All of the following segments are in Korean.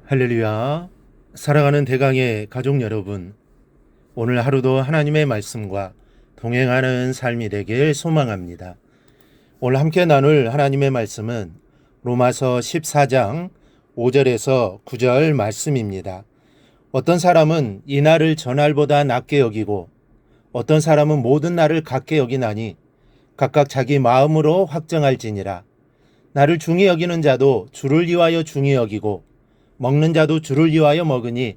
할렐루야. 사랑하는 대강의 가족 여러분, 오늘 하루도 하나님의 말씀과 동행하는 삶이 되길 소망합니다. 오늘 함께 나눌 하나님의 말씀은 로마서 14장 5절에서 9절 말씀입니다. 어떤 사람은 이 날을 전날보다 낮게 여기고 어떤 사람은 모든 날을 같게 여기나니 각각 자기 마음으로 확정할지니라. 나를 중히 여기는 자도 주를 위하여 중히 여기고 먹는 자도 주를 위하여 먹으니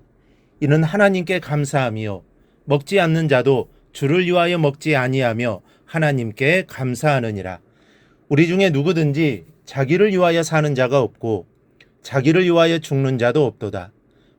이는 하나님께 감사함이요 먹지 않는 자도 주를 위하여 먹지 아니하며 하나님께 감사하느니라. 우리 중에 누구든지 자기를 위하여 사는 자가 없고 자기를 위하여 죽는 자도 없도다.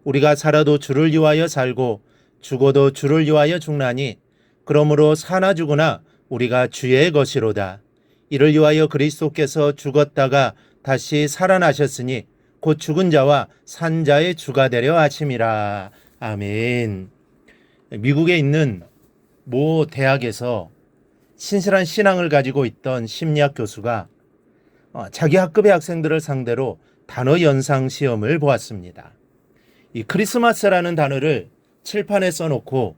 우리가 살아도 주를 위하여 살고 죽어도 주를 위하여 죽나니 그러므로 사나 죽으나 우리가 주의 것이로다. 이를 위하여 그리스도께서 죽었다가 다시 살아나셨으니 곧 죽은 자와 산 자의 주가 되려 하심이라. 아멘. 미국에 있는 모 대학에서 신실한 신앙을 가지고 있던 심리학 교수가 자기 학급의 학생들을 상대로 단어 연상 시험을 보았습니다. 이 크리스마스라는 단어를 칠판에 써놓고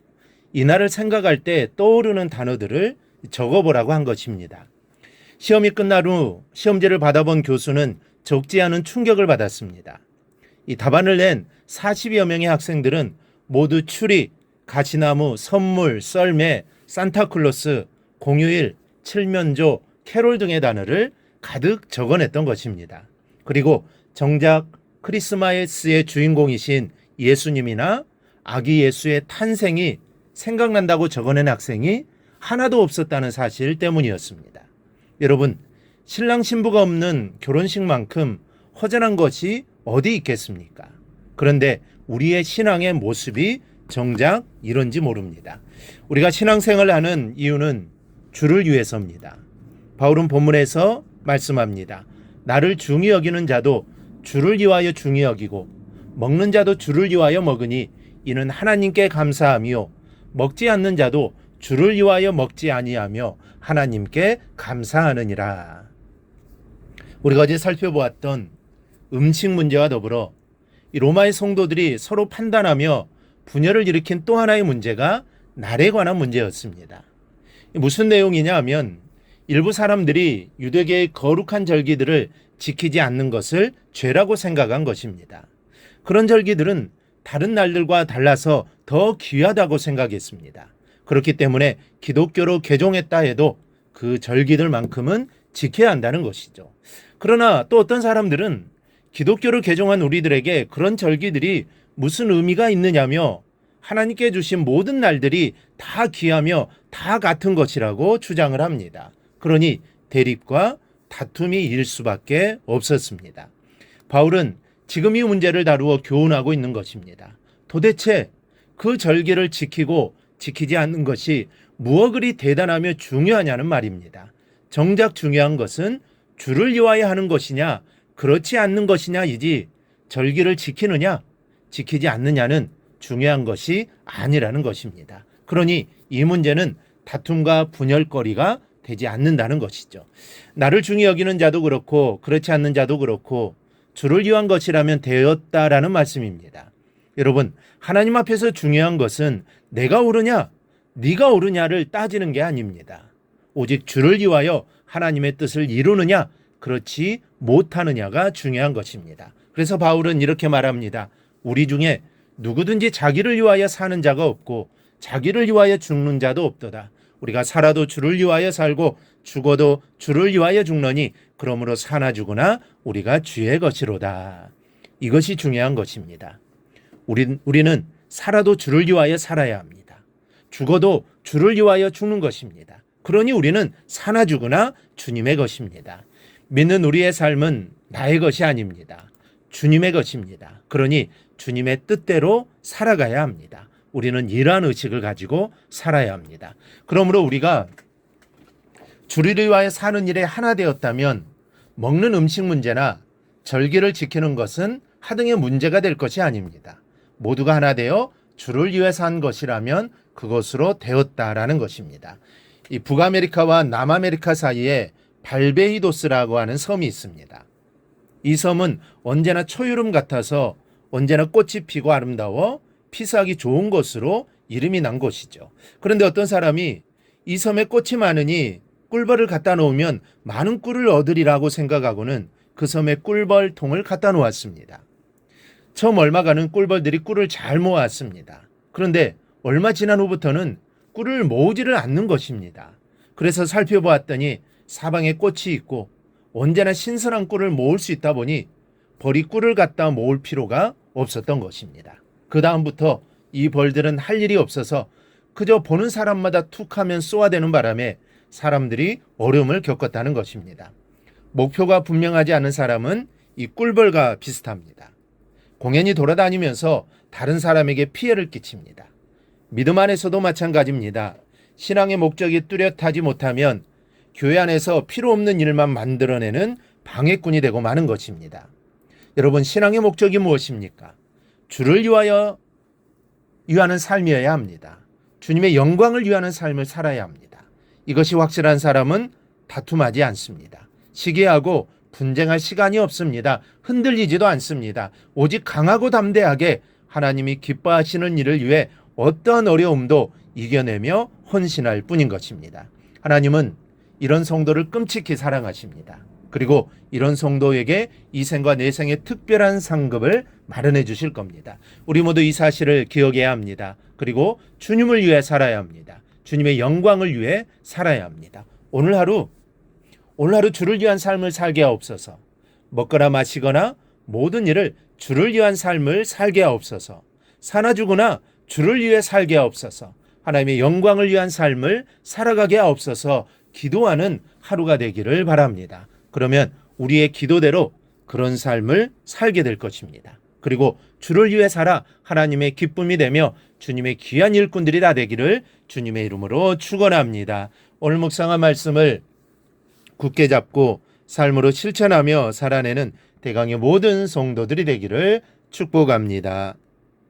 이날을 생각할 때 떠오르는 단어들을 적어보라고 한 것입니다. 시험이 끝난 후 시험지를 받아본 교수는 적지 않은 충격을 받았습니다. 이 답안을 낸 40여 명의 학생들은 모두 추리, 가시나무, 선물, 썰매, 산타클로스, 공휴일, 칠면조, 캐롤 등의 단어를 가득 적어냈던 것입니다. 그리고 정작 크리스마스의 주인공이신 예수님이나 아기 예수의 탄생이 생각난다고 적어낸 학생이 하나도 없었다는 사실 때문이었습니다. 여러분, 신랑 신부가 없는 결혼식만큼 허전한 것이 어디 있겠습니까? 그런데 우리의 신앙의 모습이 정작 이런지 모릅니다. 우리가 신앙생활을 하는 이유는 주를 위해서입니다. 바울은 본문에서 말씀합니다. 나를 중히 여기는 자도 주를 위하여 중히 여기고 먹는 자도 주를 위하여 먹으니 이는 하나님께 감사함이요 먹지 않는 자도 주를 위하여 먹지 아니하며 하나님께 감사하느니라. 우리가 어제 살펴보았던 음식 문제와 더불어 이 로마의 성도들이 서로 판단하며 분열을 일으킨 또 하나의 문제가 날에 관한 문제였습니다. 무슨 내용이냐 하면 일부 사람들이 유대계의 거룩한 절기들을 지키지 않는 것을 죄라고 생각한 것입니다. 그런 절기들은 다른 날들과 달라서 더 귀하다고 생각했습니다. 그렇기 때문에 기독교로 개종했다 해도 그 절기들만큼은 지켜야 한다는 것이죠. 그러나 또 어떤 사람들은 기독교를 개종한 우리들에게 그런 절기들이 무슨 의미가 있느냐며 하나님께 주신 모든 날들이 다 귀하며 다 같은 것이라고 주장을 합니다. 그러니 대립과 다툼이 일 수밖에 없었습니다. 바울은 지금 이 문제를 다루어 교훈하고 있는 것입니다. 도대체 그 절기를 지키고 지키지 않는 것이 무엇 그리 대단하며 중요하냐는 말입니다. 정작 중요한 것은 주를 위하여 하는 것이냐 그렇지 않는 것이냐이지 절기를 지키느냐 지키지 않느냐는 중요한 것이 아니라는 것입니다. 그러니 이 문제는 다툼과 분열거리가 되지 않는다는 것이죠. 나를 중히 여기는 자도 그렇고 그렇지 않는 자도 그렇고 주를 위한 것이라면 되었다라는 말씀입니다. 여러분, 하나님 앞에서 중요한 것은 내가 옳으냐 네가 옳으냐를 따지는 게 아닙니다. 오직 주를 위하여 하나님의 뜻을 이루느냐 그렇지 못하느냐가 중요한 것입니다. 그래서 바울은 이렇게 말합니다. 우리 중에 누구든지 자기를 위하여 사는 자가 없고 자기를 위하여 죽는 자도 없도다. 우리가 살아도 주를 위하여 살고 죽어도 주를 위하여 죽느니 그러므로 사나 죽으나 우리가 주의 것이로다. 이것이 중요한 것입니다. 우리는 살아도 주를 위하여 살아야 합니다. 죽어도 주를 위하여 죽는 것입니다. 그러니 우리는 사나 죽으나 주님의 것입니다. 믿는 우리의 삶은 나의 것이 아닙니다. 주님의 것입니다. 그러니 주님의 뜻대로 살아가야 합니다. 우리는 이러한 의식을 가지고 살아야 합니다. 그러므로 우리가 주를 위하여 사는 일에 하나 되었다면 먹는 음식 문제나 절기를 지키는 것은 하등의 문제가 될 것이 아닙니다. 모두가 하나 되어 주를 위해서 한 것이라면 그것으로 되었다라는 것입니다. 이 북아메리카와 남아메리카 사이에 발베이도스라고 하는 섬이 있습니다. 이 섬은 언제나 초유름 같아서 언제나 꽃이 피고 아름다워 피서하기 좋은 곳으로 이름이 난 곳이죠. 그런데 어떤 사람이 이 섬에 꽃이 많으니 꿀벌을 갖다 놓으면 많은 꿀을 얻으리라고 생각하고는 그 섬에 꿀벌통을 갖다 놓았습니다. 처음 얼마 가는 꿀벌들이 꿀을 잘 모았습니다. 그런데 얼마 지난 후부터는 꿀을 모으지를 않는 것입니다. 그래서 살펴보았더니 사방에 꽃이 있고 언제나 신선한 꿀을 모을 수 있다 보니 벌이 꿀을 갖다 모을 필요가 없었던 것입니다. 그 다음부터 이 벌들은 할 일이 없어서 그저 보는 사람마다 툭하면 쏘아대는 바람에 사람들이 어려움을 겪었다는 것입니다. 목표가 분명하지 않은 사람은 이 꿀벌과 비슷합니다. 공연히 돌아다니면서 다른 사람에게 피해를 끼칩니다. 믿음 안에서도 마찬가지입니다. 신앙의 목적이 뚜렷하지 못하면 교회 안에서 필요 없는 일만 만들어내는 방해꾼이 되고 마는 것입니다. 여러분, 신앙의 목적이 무엇입니까? 주를 위하는 삶이어야 합니다. 주님의 영광을 위하는 삶을 살아야 합니다. 이것이 확실한 사람은 다툼하지 않습니다. 시기하고 분쟁할 시간이 없습니다. 흔들리지도 않습니다. 오직 강하고 담대하게 하나님이 기뻐하시는 일을 위해 어떠한 어려움도 이겨내며 헌신할 뿐인 것입니다. 하나님은 이런 성도를 끔찍히 사랑하십니다. 그리고 이런 성도에게 이 생과 내생의 특별한 상급을 마련해 주실 겁니다. 우리 모두 이 사실을 기억해야 합니다. 그리고 주님을 위해 살아야 합니다. 주님의 영광을 위해 살아야 합니다. 오늘 하루 주를 위한 삶을 살게 하옵소서. 먹거나 마시거나 모든 일을 주를 위한 삶을 살게 하옵소서. 사나 죽으나 주를 위해 살게 하옵소서. 하나님의 영광을 위한 삶을 살아가게 하옵소서. 기도하는 하루가 되기를 바랍니다. 그러면 우리의 기도대로 그런 삶을 살게 될 것입니다. 그리고 주를 위해 살아 하나님의 기쁨이 되며 주님의 귀한 일꾼들이 다 되기를 주님의 이름으로 축원합니다. 오늘 묵상한 말씀을 굳게 잡고 삶으로 실천하며 살아내는 대강의 모든 성도들이 되기를 축복합니다.